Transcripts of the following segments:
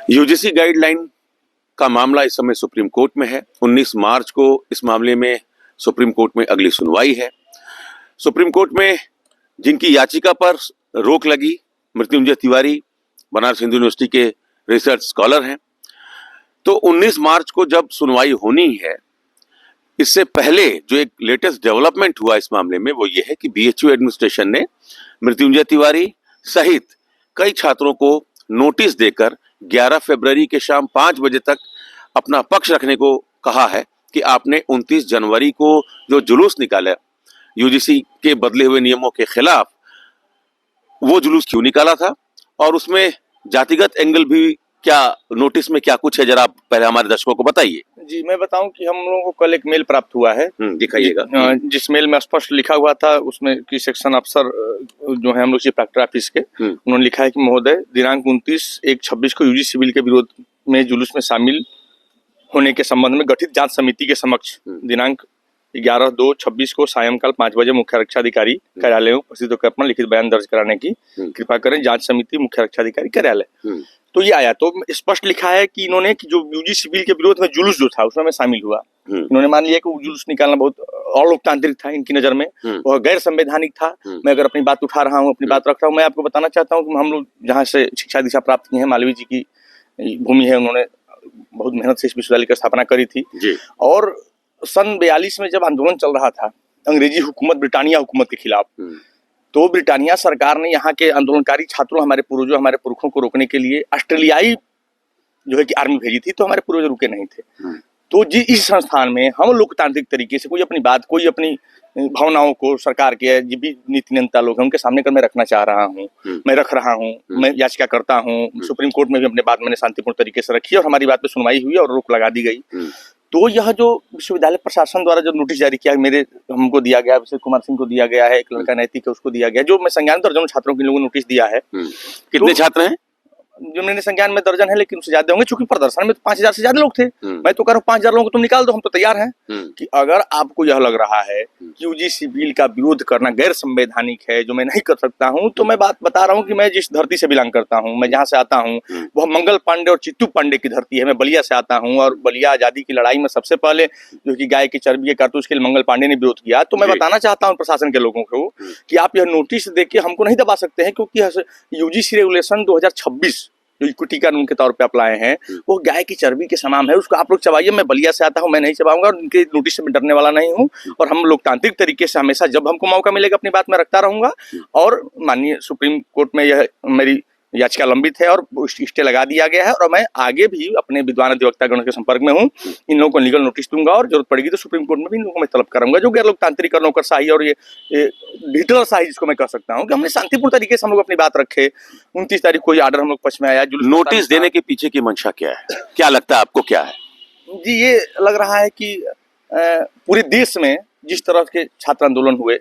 UGC guideline का मामला इस समय सुप्रीम कोर्ट में है। 19 मार्च को इस मामले में सुप्रीम कोर्ट में अगली सुनवाई है। सुप्रीम कोर्ट में जिनकी याचिका पर रोक लगी, मृत्युंजय तिवारी बनारस हिंदू यूनिवर्सिटी के रिसर्च स्कॉलर हैं। तो 19 मार्च को जब सुनवाई होनी है, इससे पहले जो एक लेटेस्ट डेवलपमेंट हुआ इस मामले में वो ये है कि बीएचयू एडमिनिस्ट्रेशन ने मृत्युंजय तिवारी सहित कई छात्रों को नोटिस देकर 11 फरवरी के शाम 5 बजे तक अपना पक्ष रखने को कहा है कि आपने 29 जनवरी को जो जुलूस निकाला यूजीसी के बदले हुए नियमों के खिलाफ, वो जुलूस क्यों निकाला था और उसमें जातिगत एंगल भी क्या, नोटिस में क्या कुछ है, जरा आप पहले हमारे दर्शकों को बताइए। जी, मैं बताऊं कि हम लोगों को कल एक मेल प्राप्त हुआ है। दिखाइएगा। जिस मेल में स्पष्ट लिखा हुआ था, उसमें की सेक्शन अफसर जो है हम लोग चीफ कलेक्टर ऑफिस के, उन्होंने लिखा है कि महोदय, दिनांक 29/1/26 को यूजीसी बिल के विरोध में जुलूस में शामिल होने के संबंध में गठित जांच समिति के समक्ष दिनांक 11/2/26 को सायंकाल 5 बजे मुख्य आरक्षाधिकारी कार्यालय में उपस्थित होकर अपना लिखित बयान दर्ज कराने की कृपा करें। जांच समिति, मुख्य आरक्षाधिकारी कार्यालय। तो ये आया तो स्पष्ट लिखा है कि इन्होंने कि जो यूजीसी बिल के विरोध में जुलूस जो था उसमें मैं शामिल हुआ। इन्होंने मान लिया कि वो जुलूस निकालना बहुत अलोकतांत्रिक था इनकी नजर में, वह गैर संवैधानिक था। मैं अगर अपनी बात उठा रहा हूँ, अपनी बात रख रहा हूँ, मैं आपको बताना चाहता हूँ कि हम लोग जहाँ से शिक्षा दीक्षा प्राप्त की है, मालवीय जी की भूमि है, उन्होंने बहुत मेहनत से इस विश्वविद्यालय की स्थापना करी थी। और सन 42 में जब आंदोलन चल रहा था अंग्रेजी हुकूमत, ब्रिटानिया हुकूमत के खिलाफ, तो ब्रिटानिया सरकार ने यहाँ के आंदोलनकारी छात्रों, हमारे पूर्वजों, हमारे पुरखों को रोकने के लिए ऑस्ट्रेलियाई जो है कि आर्मी भेजी थी, तो हमारे पूर्वज रुके नहीं थे। तो जी इस संस्थान में हम लोकतांत्रिक तरीके से कोई अपनी बात, कोई अपनी भावनाओं को सरकार के जो भी नीति नियंता लोग हैं उनके सामने कर मैं रखना चाह रहा हूँ, मैं रख रहा हूँ, मैं याचिका करता हूँ। सुप्रीम कोर्ट में भी अपने बात मैंने शांतिपूर्ण तरीके से रखी और हमारी बात पे सुनवाई हुई और रोक लगा दी गई। तो यह जो विश्वविद्यालय प्रशासन द्वारा जो नोटिस जारी किया, मेरे हमको दिया गया, अभिषेक कुमार सिंह को दिया गया है, एक लड़का नैतिक है उसको दिया गया, जो मैं संज्ञान दर्जनों छात्रों के लोगों नोटिस दिया है। कितने छात्र हैं? जो मैंने संज्ञान में दर्जन है, लेकिन उससे ज्यादा होंगे, चूंकि प्रदर्शन में तो 5000 से ज्यादा लोग थे। मैं तो कह रहा हूँ 5000 लोगों को तुम निकाल दो, हम तो तैयार हैं। कि अगर आपको यह लग रहा है कि यूजीसी बिल का विरोध करना गैर संवैधानिक है, जो मैं नहीं कर सकता हूँ, तो मैं बात बता रहा हूँ कि मैं जिस धरती से बिलोंग करता हूँ, मैं जहाँ से आता हूँ, वह मंगल पांडे और चित्तू पांडे की धरती है। मैं बलिया से आता हूँ और बलिया आजादी की लड़ाई में सबसे पहले जो कि गाय की चर्बी के कारतूस के लिए मंगल पांडे ने विरोध किया। तो मैं बताना चाहता हूँ प्रशासन के लोगों को कि आप यह नोटिस देके हमको नहीं दबा सकते हैं, क्योंकि यूजीसी रेगुलेशन 2026 जो इक्विटी कानून के तौर पे अप्लाई है, वो गाय की चर्बी के समान है, उसको आप लोग चबाइए। मैं बलिया से आता हूँ, मैं नहीं चबाऊंगा और उनके नोटिस से मैं डरने वाला नहीं हूँ। और हम लोकतांत्रिक तरीके से हमेशा जब हमको मौका मिलेगा अपनी बात में रखता रहूंगा। और माननीय सुप्रीम कोर्ट में यह मेरी याचिका लंबित है और स्टे लगा दिया गया है, और मैं आगे भी अपने विद्वान अधिवक्ता गण के संपर्क में हूँ। इन लोगों को लीगल नोटिस दूंगा और जरूरत पड़ेगी तो सुप्रीम कोर्ट में भी इन लोगों को मैं तलब करूंगा। जो गैर लोकतांत्रिक और नौकरशाही और ये हिटलरशाही जिसको मैं कह सकता हूँ, कि हमने शांतिपूर्ण तरीके से हम लोग अपनी बात रखे। 29 तारीख को आर्डर हम लोग पक्ष में आया। नोटिस देने के पीछे की मंशा क्या है, क्या लगता है आपको, क्या है? जी, ये लग रहा है कि पूरे देश में जिस तरह के छात्र आंदोलन हुए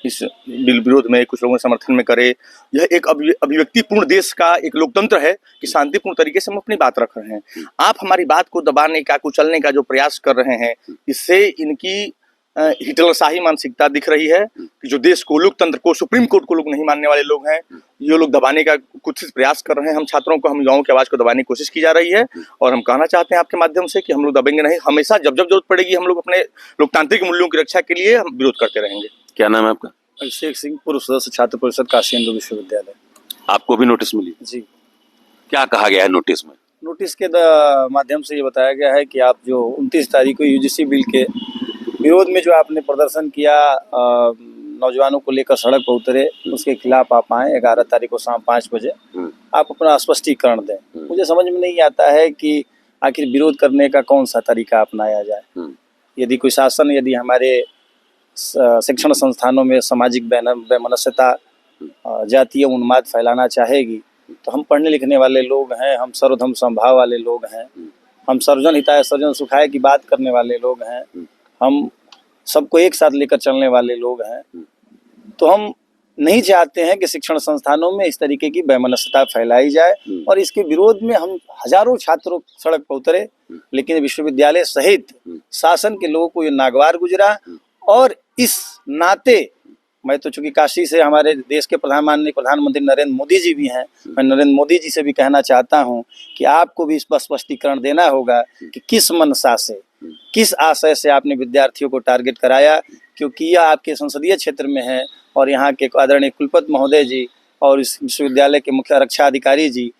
इस बिल विरोध में, कुछ लोगों समर्थन में करे, यह एक अभिव्यक्तिपूर्ण देश का एक लोकतंत्र है कि शांतिपूर्ण तरीके से हम अपनी बात रख रहे हैं। आप हमारी बात को दबाने का, कुचलने का जो प्रयास कर रहे हैं, इससे इनकी हिटलरशाही मानसिकता दिख रही है कि जो देश को, लोकतंत्र को, सुप्रीम कोर्ट को लोग नहीं मानने वाले लोग हैं, ये लोग दबाने का कुछ प्रयास कर रहे हैं। हम छात्रों को, हम युवाओं की आवाज को दबाने की कोशिश की जा रही है। और हम कहना चाहते हैं आपके माध्यम से कि हम लोग दबेंगे नहीं। हमेशा जब जब जरूरत पड़ेगी हम लोग अपने लोकतांत्रिक मूल्यों की रक्षा के लिए हम विरोध करते रहेंगे। क्या नाम है आपका? अभिषेक सिंह, पूर्व सदस्य छात्र परिषद काशी हिंदू विश्वविद्यालय। आपको भी नोटिस मिली? जी। क्या कहा गया है नोटिस में? नोटिस के माध्यम से ये बताया गया है कि आप जो 29 तारीख को यूजीसी बिल के विरोध में जो आपने प्रदर्शन किया, नौजवानों को लेकर सड़क पर उतरे, उसके खिलाफ आप आए 11 तारीख को शाम 5 बजे। आप अपना स्पष्टीकरण दें। मुझे समझ में नहीं आता है कि आखिर विरोध करने का कौन सा तरीका अपनाया जाए। यदि कोई शासन, यदि हमारे शिक्षण संस्थानों में सामाजिक वैमनस्यता, जातीय उन्माद फैलाना चाहेगी, तो हम पढ़ने लिखने वाले लोग हैं, हम सर्वधर्म समभाव वाले लोग हैं, हम सर्वजन हिताय सर्वजन सुखाय की बात करने वाले लोग हैं, हम सबको एक साथ लेकर चलने वाले लोग हैं। तो हम नहीं चाहते हैं कि शिक्षण संस्थानों में इस तरीके की वैमनस्यता फैलाई जाए, और इसके विरोध में हम हजारों छात्रों सड़क पर उतरे, लेकिन विश्वविद्यालय सहित शासन के लोगों को ये नागवार गुजरा। और इस नाते मैं तो चूंकि काशी से हमारे देश के माननीय प्रधानमंत्री नरेंद्र मोदी जी भी हैं, मैं नरेंद्र मोदी जी से भी कहना चाहता हूं कि आपको भी इस पर स्पष्टीकरण देना होगा कि किस मंशा से, किस आशय से आपने विद्यार्थियों को टारगेट कराया, क्योंकि यह आपके संसदीय क्षेत्र में है और यहाँ के आदरणीय कुलपति महोदय जी और इस विश्वविद्यालय के मुख्य आरक्षा अधिकारी जी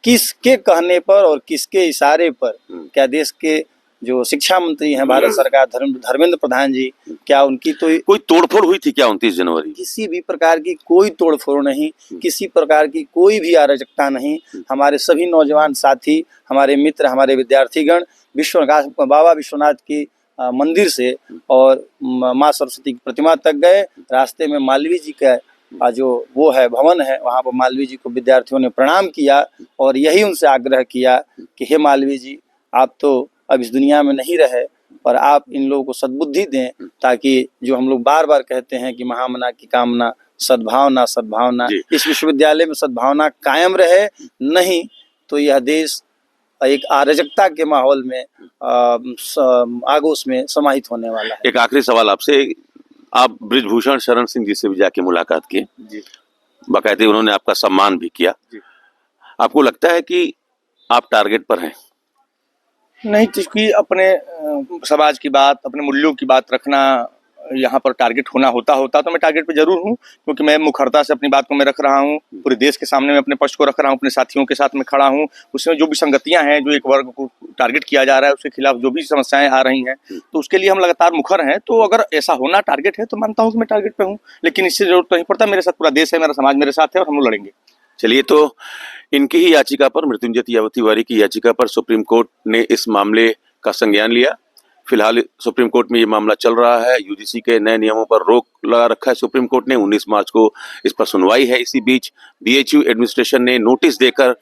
किसके कहने पर और किसके इशारे पर, क्या देश के जो शिक्षा मंत्री हैं भारत सरकार धर्मेंद्र प्रधान जी, क्या उनकी तो कोई तोड़फोड़ हुई थी क्या 29 जनवरी? किसी भी प्रकार की कोई तोड़फोड़ नहीं, किसी प्रकार की कोई भी अराजकता नहीं। हमारे सभी नौजवान साथी, हमारे मित्र, हमारे विद्यार्थीगण बाबा विश्वनाथ की मंदिर से और माँ सरस्वती की प्रतिमा तक गए। रास्ते में मालवीय जी का जो वो है भवन है, वहाँ पर मालवीय जी को विद्यार्थियों ने प्रणाम किया और यही उनसे आग्रह किया कि हे मालवीय जी, आप तो अब इस दुनिया में नहीं रहे और आप इन लोगों को सद्बुद्धि दें, ताकि जो हम लोग बार बार कहते हैं कि महामना की कामना सद्भावना सद्भावना, इस विश्वविद्यालय में सद्भावना कायम रहे, नहीं तो यह देश एक अराजकता के माहौल में आगोश में समाहित होने वाला है। एक आखिरी सवाल आपसे, आप बृजभूषण शरण सिंह जी से भी जाके मुलाकात की, बाकायदे उन्होंने आपका सम्मान भी किया, आपको लगता है कि आप टारगेट पर हैं? नहीं, क्योंकि अपने समाज की बात, अपने मूल्यों की बात रखना यहाँ पर टारगेट होता तो मैं टारगेट पे जरूर हूँ, क्योंकि मैं मुखरता से अपनी बात को मैं रख रहा हूँ, पूरे देश के सामने मैं अपने पक्ष को रख रहा हूँ, अपने साथियों के साथ में खड़ा हूँ। उसमें जो भी संगतियां हैं, जो एक वर्ग को टारगेट किया जा रहा है, उसके खिलाफ जो भी समस्याएं आ रही हैं, तो उसके लिए हम लगातार मुखर हैं। तो अगर ऐसा होना टारगेट है तो मानता हूँ कि मैं टारगेट पे हूँ, लेकिन इससे जरूरत नहीं पड़ता। मेरे साथ पूरा देश है, मेरा समाज मेरे साथ है और हम लोग लड़ेंगे। चलिए, तो इनकी ही याचिका पर, मृत्युंजय तिवारी की याचिका पर सुप्रीम कोर्ट ने इस मामले का संज्ञान लिया। फिलहाल सुप्रीम कोर्ट में ये मामला चल रहा है। यूजीसी के नए नियमों पर रोक लगा रखा है सुप्रीम कोर्ट ने। 19 मार्च को इस पर सुनवाई है। इसी बीच बीएचयू एडमिनिस्ट्रेशन ने नोटिस देकर,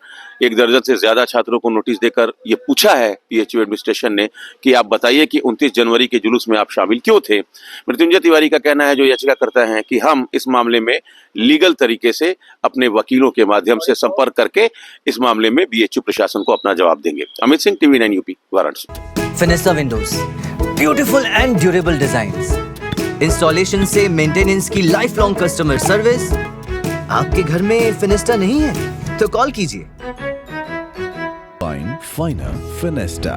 1 दर्जन से ज्यादा छात्रों को नोटिस देकर ये पूछा है बीएचयू एडमिनिस्ट्रेशन ने कि आप बताइए कि 29 जनवरी के जुलूस में आप शामिल क्यों थे। मृत्युंजय तिवारी का कहना है, जो याचिका करता है, कि हम इस मामले में लीगल तरीके से अपने वकीलों के माध्यम से संपर्क करके इस मामले में बीएचयू प्रशासन को अपना जवाब देंगे। Amit Singh, TV 9 UP, Varanasi. Finesta windows, beautiful and durable designs, installation से मेंटेनेंस की लाइफ लॉन्ग कस्टमर सर्विस। आपके घर में फिनिस्टा नहीं है तो कॉल कीजिए। फाइनर फिनिस्टा।